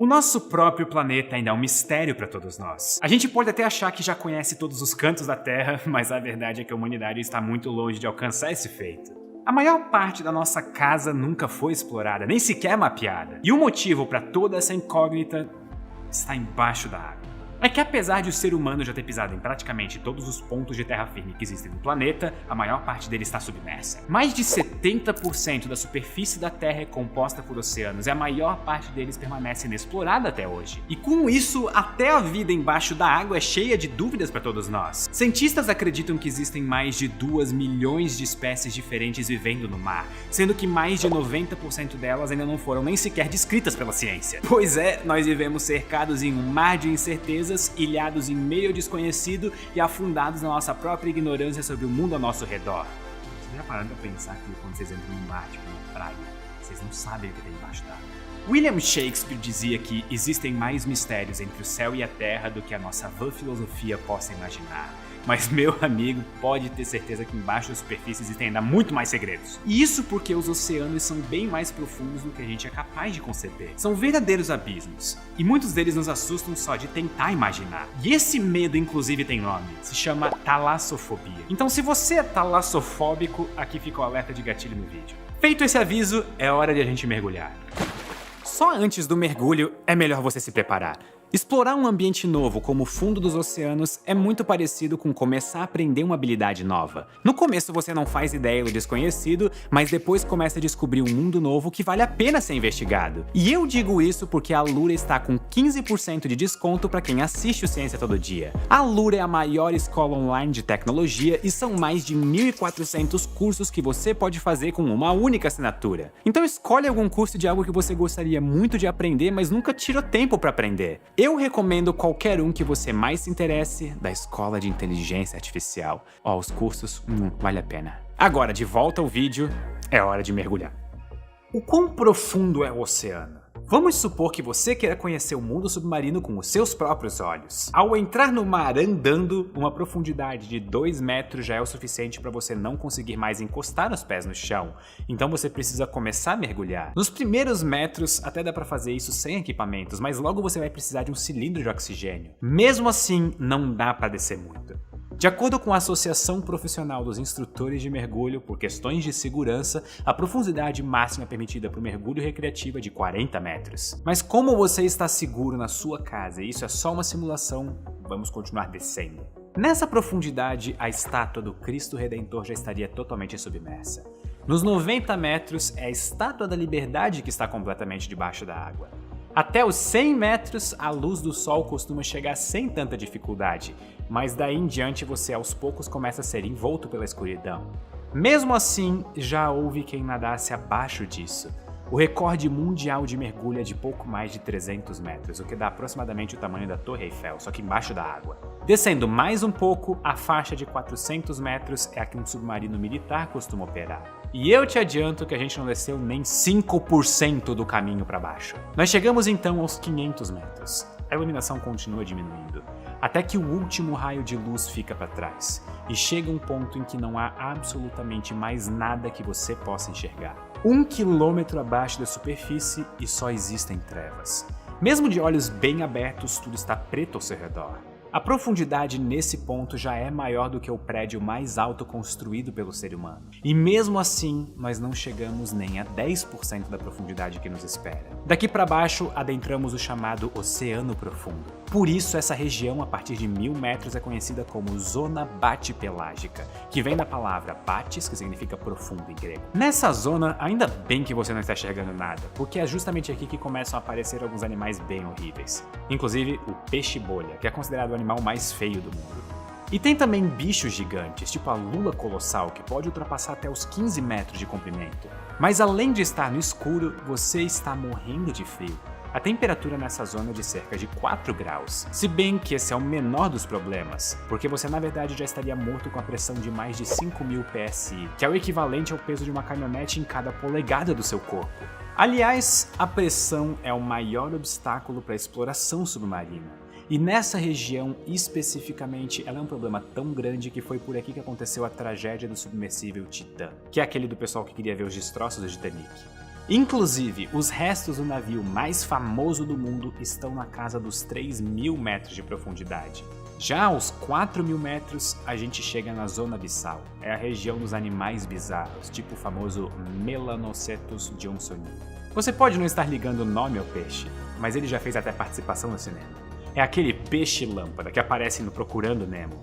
O nosso próprio planeta ainda é um mistério para todos nós. A gente pode até achar que já conhece todos os cantos da Terra, mas a verdade é que a humanidade está muito longe de alcançar esse feito. A maior parte da nossa casa nunca foi explorada, nem sequer mapeada. E o motivo para toda essa incógnita está embaixo da água. É que apesar de o ser humano já ter pisado em praticamente todos os pontos de terra firme que existem no planeta, a maior parte dele está submersa. Mais de 70% da superfície da Terra é composta por oceanos e a maior parte deles permanece inexplorada até hoje. E com isso, até a vida embaixo da água é cheia de dúvidas para todos nós. Cientistas acreditam que existem mais de 2 milhões de espécies diferentes vivendo no mar, sendo que mais de 90% delas ainda não foram nem sequer descritas pela ciência. Pois é, nós vivemos cercados em um mar de incertezas, ilhados em meio ao desconhecido e afundados na nossa própria ignorância sobre o mundo ao nosso redor. Vocês já pararam pra pensar que quando vocês entram num mar, tipo numa praia, vocês não sabem o que tem embaixo d'água? William Shakespeare dizia que existem mais mistérios entre o céu e a terra do que a nossa vã filosofia possa imaginar. Mas, meu amigo, pode ter certeza que embaixo da superfície existem ainda muito mais segredos. E isso porque os oceanos são bem mais profundos do que a gente é capaz de conceber. São verdadeiros abismos. E muitos deles nos assustam só de tentar imaginar. E esse medo, inclusive, tem nome. Se chama talassofobia. Então, se você é talassofóbico, aqui fica o alerta de gatilho no vídeo. Feito esse aviso, é hora de a gente mergulhar. Só antes do mergulho, é melhor você se preparar. Explorar um ambiente novo como o fundo dos oceanos é muito parecido com começar a aprender uma habilidade nova. No começo você não faz ideia do desconhecido, mas depois começa a descobrir um mundo novo que vale a pena ser investigado. E eu digo isso porque a Alura está com 15% de desconto para quem assiste o Ciência Todo Dia. A Alura é a maior escola online de tecnologia e são mais de 1.400 cursos que você pode fazer com uma única assinatura. Então escolhe algum curso de algo que você gostaria muito de aprender, mas nunca tirou tempo para aprender. Eu recomendo qualquer um que você mais se interesse da Escola de Inteligência Artificial. Ó, os cursos, vale a pena. Agora, de volta ao vídeo, é hora de mergulhar. O quão profundo é o oceano? Vamos supor que você queira conhecer o mundo submarino com os seus próprios olhos. Ao entrar no mar andando, uma profundidade de 2 metros já é o suficiente para você não conseguir mais encostar os pés no chão, então você precisa começar a mergulhar. Nos primeiros metros até dá para fazer isso sem equipamentos, mas logo você vai precisar de um cilindro de oxigênio. Mesmo assim, não dá para descer muito. De acordo com a Associação Profissional dos Instrutores de Mergulho, por questões de segurança, a profundidade máxima permitida para o mergulho recreativo é de 40 metros. Mas como você está seguro na sua casa e isso é só uma simulação, vamos continuar descendo. Nessa profundidade, a estátua do Cristo Redentor já estaria totalmente submersa. Nos 90 metros, é a Estátua da Liberdade que está completamente debaixo da água. Até os 100 metros, a luz do sol costuma chegar sem tanta dificuldade, mas daí em diante você aos poucos começa a ser envolto pela escuridão. Mesmo assim, já houve quem nadasse abaixo disso. O recorde mundial de mergulho é de pouco mais de 300 metros, o que dá aproximadamente o tamanho da Torre Eiffel, só que embaixo da água. Descendo mais um pouco, a faixa de 400 metros é a que um submarino militar costuma operar. E eu te adianto que a gente não desceu nem 5% do caminho para baixo. Nós chegamos então aos 500 metros. A iluminação continua diminuindo, até que o último raio de luz fica para trás, e chega um ponto em que não há absolutamente mais nada que você possa enxergar. 1 quilômetro abaixo da superfície e só existem trevas. Mesmo de olhos bem abertos, tudo está preto ao seu redor. A profundidade nesse ponto já é maior do que o prédio mais alto construído pelo ser humano. E mesmo assim, nós não chegamos nem a 10% da profundidade que nos espera. Daqui para baixo, adentramos o chamado Oceano Profundo. Por isso, essa região, a partir de 1000 metros, é conhecida como Zona Batipelágica, que vem da palavra batis, que significa profundo em grego. Nessa zona, ainda bem que você não está enxergando nada, porque é justamente aqui que começam a aparecer alguns animais bem horríveis. Inclusive o peixe-bolha, que é considerado o animal mais feio do mundo. E tem também bichos gigantes, tipo a lula colossal, que pode ultrapassar até os 15 metros de comprimento. Mas além de estar no escuro, você está morrendo de frio. A temperatura nessa zona é de cerca de 4 graus, se bem que esse é o menor dos problemas, porque você na verdade já estaria morto com a pressão de mais de 5.000 PSI, que é o equivalente ao peso de uma caminhonete em cada polegada do seu corpo. Aliás, a pressão é o maior obstáculo para a exploração submarina. E nessa região, especificamente, ela é um problema tão grande que foi por aqui que aconteceu a tragédia do submersível Titã, que é aquele do pessoal que queria ver os destroços do Titanic. Inclusive, os restos do navio mais famoso do mundo estão na casa dos 3.000 metros de profundidade. Já aos 4.000 metros, a gente chega na zona abissal. É a região dos animais bizarros, tipo o famoso Melanocetus johnsoni. Você pode não estar ligando o nome ao peixe, mas ele já fez até participação no cinema. É aquele peixe-lâmpada que aparece no Procurando Nemo.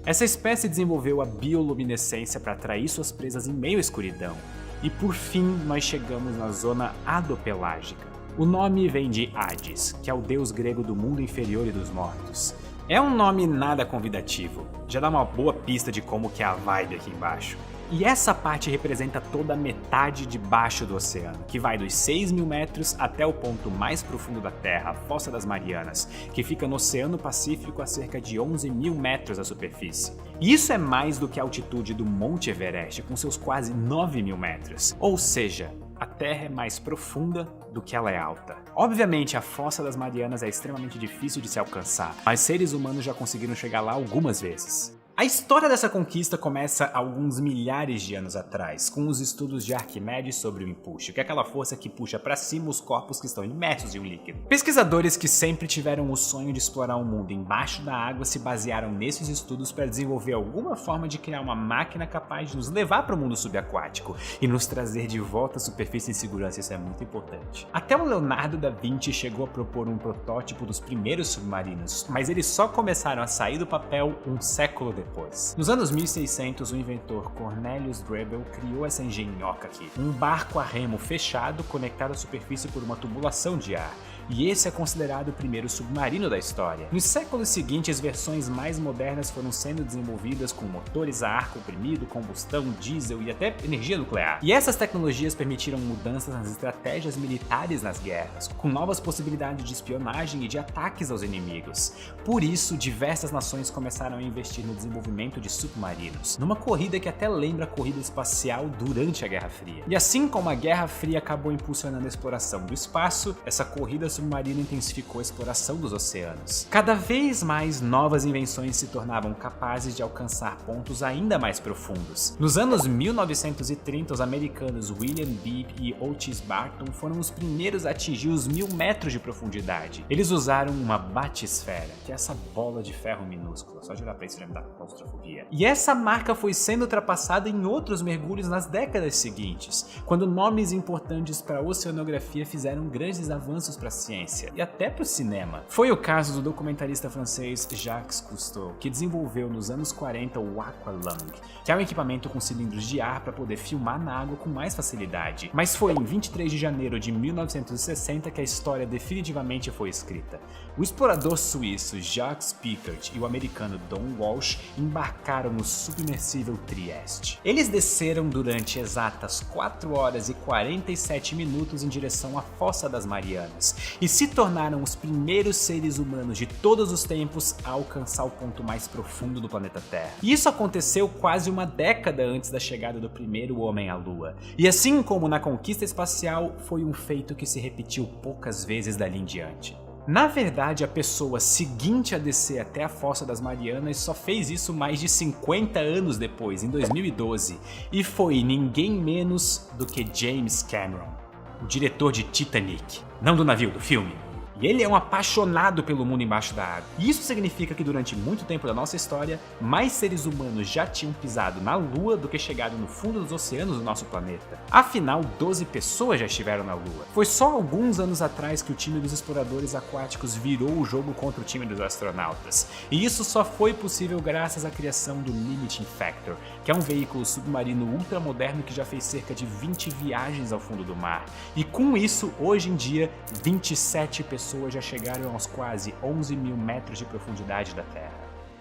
Essa espécie desenvolveu a bioluminescência para atrair suas presas em meio à escuridão. E por fim, nós chegamos na zona adopelágica. O nome vem de Hades, que é o deus grego do mundo inferior e dos mortos. É um nome nada convidativo, já dá uma boa pista de como que é a vibe aqui embaixo. E essa parte representa toda a metade de baixo do oceano, que vai dos 6.000 metros até o ponto mais profundo da Terra, a Fossa das Marianas, que fica no Oceano Pacífico a cerca de 11.000 metros da superfície. E isso é mais do que a altitude do Monte Everest, com seus quase 9.000 metros. Ou seja, a Terra é mais profunda do que ela é alta. Obviamente, a Fossa das Marianas é extremamente difícil de se alcançar, mas seres humanos já conseguiram chegar lá algumas vezes. A história dessa conquista começa alguns milhares de anos atrás, com os estudos de Arquimedes sobre o empuxo, que é aquela força que puxa para cima os corpos que estão imersos em um líquido. Pesquisadores que sempre tiveram o sonho de explorar o mundo embaixo da água se basearam nesses estudos para desenvolver alguma forma de criar uma máquina capaz de nos levar para o mundo subaquático e nos trazer de volta à superfície em segurança. Isso é muito importante. Até o Leonardo da Vinci chegou a propor um protótipo dos primeiros submarinos, mas eles só começaram a sair do papel um século depois. Nos anos 1600, o inventor Cornelius Drebbel criou essa engenhoca aqui, um barco a remo fechado conectado à superfície por uma tubulação de ar. E esse é considerado o primeiro submarino da história. Nos séculos seguintes, versões mais modernas foram sendo desenvolvidas com motores a ar comprimido, combustão, diesel e até energia nuclear. E essas tecnologias permitiram mudanças nas estratégias militares nas guerras, com novas possibilidades de espionagem e de ataques aos inimigos. Por isso, diversas nações começaram a investir no desenvolvimento de submarinos, numa corrida que até lembra a corrida espacial durante a Guerra Fria. E assim como a Guerra Fria acabou impulsionando a exploração do espaço, essa corrida submarina intensificou a exploração dos oceanos. Cada vez mais novas invenções se tornavam capazes de alcançar pontos ainda mais profundos. Nos anos 1930, os americanos William Beebe e Otis Barton foram os primeiros a atingir os 1.000 metros de profundidade. Eles usaram uma batisfera, que é essa bola de ferro minúscula, só de olhar pra isso já me dá claustrofobia. E essa marca foi sendo ultrapassada em outros mergulhos nas décadas seguintes, quando nomes importantes para a oceanografia fizeram grandes avanços para a ciência e até para o cinema. Foi o caso do documentarista francês Jacques Cousteau, que desenvolveu nos anos 40 o Aqualung, que é um equipamento com cilindros de ar para poder filmar na água com mais facilidade. Mas foi em 23 de janeiro de 1960 que a história definitivamente foi escrita. O explorador suíço Jacques Piccard e o americano Don Walsh embarcaram no submersível Trieste. Eles desceram durante exatas 4 horas e 47 minutos em direção à Fossa das Marianas e se tornaram os primeiros seres humanos de todos os tempos a alcançar o ponto mais profundo do planeta Terra. E isso aconteceu quase uma década antes da chegada do primeiro homem à Lua. E assim como na conquista espacial, foi um feito que se repetiu poucas vezes dali em diante. Na verdade, a pessoa seguinte a descer até a Fossa das Marianas só fez isso mais de 50 anos depois, em 2012, e foi ninguém menos do que James Cameron, o diretor de Titanic, não do navio, do filme. E ele é um apaixonado pelo mundo embaixo da água. E isso significa que durante muito tempo da nossa história, mais seres humanos já tinham pisado na Lua do que chegado no fundo dos oceanos do nosso planeta. Afinal, 12 pessoas já estiveram na Lua. Foi só alguns anos atrás que o time dos exploradores aquáticos virou o jogo contra o time dos astronautas. E isso só foi possível graças à criação do Limiting Factor, que é um veículo submarino ultramoderno que já fez cerca de 20 viagens ao fundo do mar. E com isso, hoje em dia, 27 pessoas já chegaram aos quase 11.000 metros de profundidade da Terra.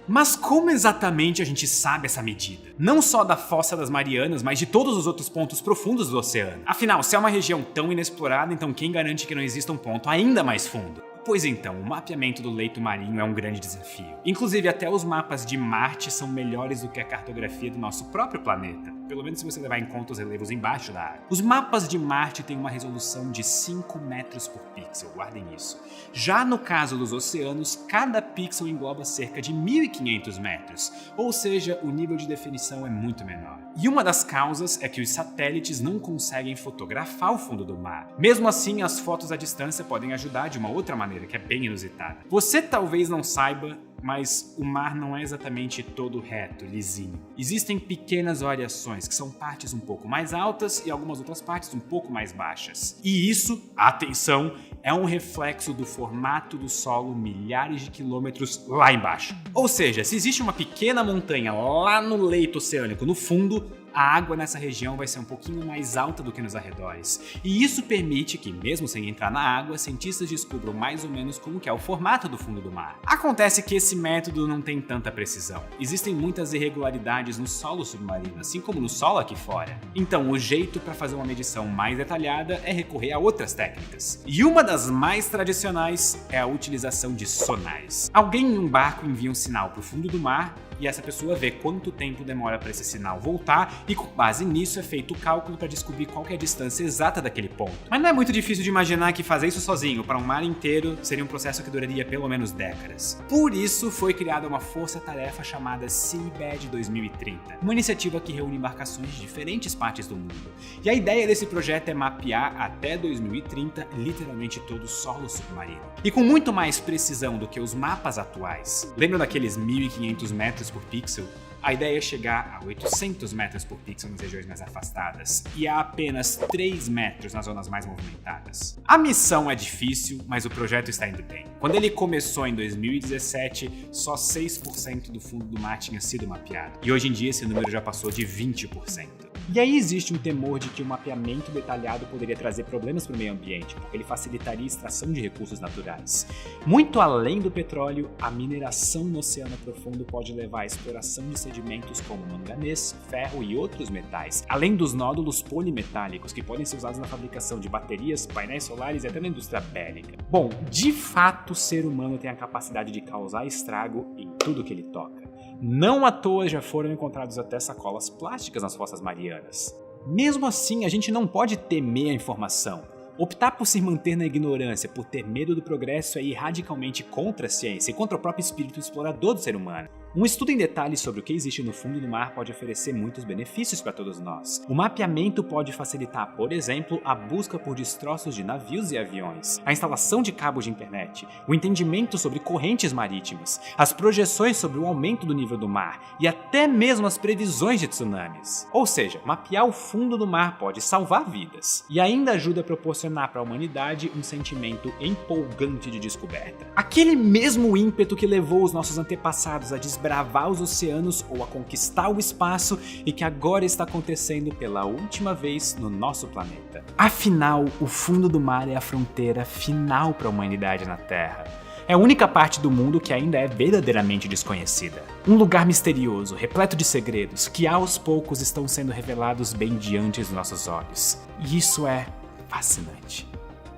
Mas como exatamente a gente sabe essa medida? Não só da Fossa das Marianas, mas de todos os outros pontos profundos do oceano. Afinal, se é uma região tão inexplorada, então quem garante que não exista um ponto ainda mais fundo? Pois então, o mapeamento do leito marinho é um grande desafio. Inclusive, até os mapas de Marte são melhores do que a cartografia do nosso próprio planeta, pelo menos se você levar em conta os relevos embaixo da água. Os mapas de Marte têm uma resolução de 5 metros por pixel, guardem isso. Já no caso dos oceanos, cada pixel engloba cerca de 1.500 metros, ou seja, o nível de definição é muito menor. E uma das causas é que os satélites não conseguem fotografar o fundo do mar. Mesmo assim, as fotos à distância podem ajudar de uma outra maneira, que é bem inusitada. Você talvez não saiba, mas o mar não é exatamente todo reto, lisinho. Existem pequenas variações, que são partes um pouco mais altas e algumas outras partes um pouco mais baixas. E isso, atenção, é um reflexo do formato do solo milhares de quilômetros lá embaixo. Ou seja, se existe uma pequena montanha lá no leito oceânico no fundo, a água nessa região vai ser um pouquinho mais alta do que nos arredores. E isso permite que, mesmo sem entrar na água, cientistas descubram mais ou menos como que é o formato do fundo do mar. Acontece que esse método não tem tanta precisão. Existem muitas irregularidades no solo submarino, assim como no solo aqui fora. Então, o jeito para fazer uma medição mais detalhada é recorrer a outras técnicas. E uma das mais tradicionais é a utilização de sonares. Alguém em um barco envia um sinal para o fundo do mar, e essa pessoa vê quanto tempo demora para esse sinal voltar e com base nisso é feito o cálculo para descobrir qual que é a distância exata daquele ponto. Mas não é muito difícil de imaginar que fazer isso sozinho para um mar inteiro seria um processo que duraria pelo menos décadas. Por isso foi criada uma força-tarefa chamada Seabed 2030, uma iniciativa que reúne embarcações de diferentes partes do mundo. E a ideia desse projeto é mapear até 2030 literalmente todo o solo submarino. E com muito mais precisão do que os mapas atuais. Lembram daqueles 1.500 metros por pixel? A ideia é chegar a 800 metros por pixel nas regiões mais afastadas e a apenas 3 metros nas zonas mais movimentadas. A missão é difícil, mas o projeto está indo bem. Quando ele começou em 2017, só 6% do fundo do mar tinha sido mapeado. E hoje em dia esse número já passou de 20%. E aí existe um temor de que o mapeamento detalhado poderia trazer problemas para o meio ambiente, porque ele facilitaria a extração de recursos naturais. Muito além do petróleo, a mineração no oceano profundo pode levar à exploração de sedimentos como manganês, ferro e outros metais, além dos nódulos polimetálicos que podem ser usados na fabricação de baterias, painéis solares e até na indústria bélica. Bom, de fato o ser humano tem a capacidade de causar estrago em tudo que ele toca. Não à toa já foram encontrados até sacolas plásticas nas fossas marianas. Mesmo assim, a gente não pode temer a informação. Optar por se manter na ignorância, por ter medo do progresso é ir radicalmente contra a ciência e contra o próprio espírito explorador do ser humano. Um estudo em detalhes sobre o que existe no fundo do mar pode oferecer muitos benefícios para todos nós. O mapeamento pode facilitar, por exemplo, a busca por destroços de navios e aviões, a instalação de cabos de internet, o entendimento sobre correntes marítimas, as projeções sobre o aumento do nível do mar e até mesmo as previsões de tsunamis. Ou seja, mapear o fundo do mar pode salvar vidas e ainda ajuda a proporcionar para a humanidade um sentimento empolgante de descoberta. Aquele mesmo ímpeto que levou os nossos antepassados a desbravar os oceanos ou a conquistar o espaço e que agora está acontecendo pela última vez no nosso planeta. Afinal, o fundo do mar é a fronteira final para a humanidade na Terra. É a única parte do mundo que ainda é verdadeiramente desconhecida. Um lugar misterioso, repleto de segredos, que aos poucos estão sendo revelados bem diante dos nossos olhos. E isso é fascinante.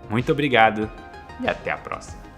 Muito obrigado e até a próxima.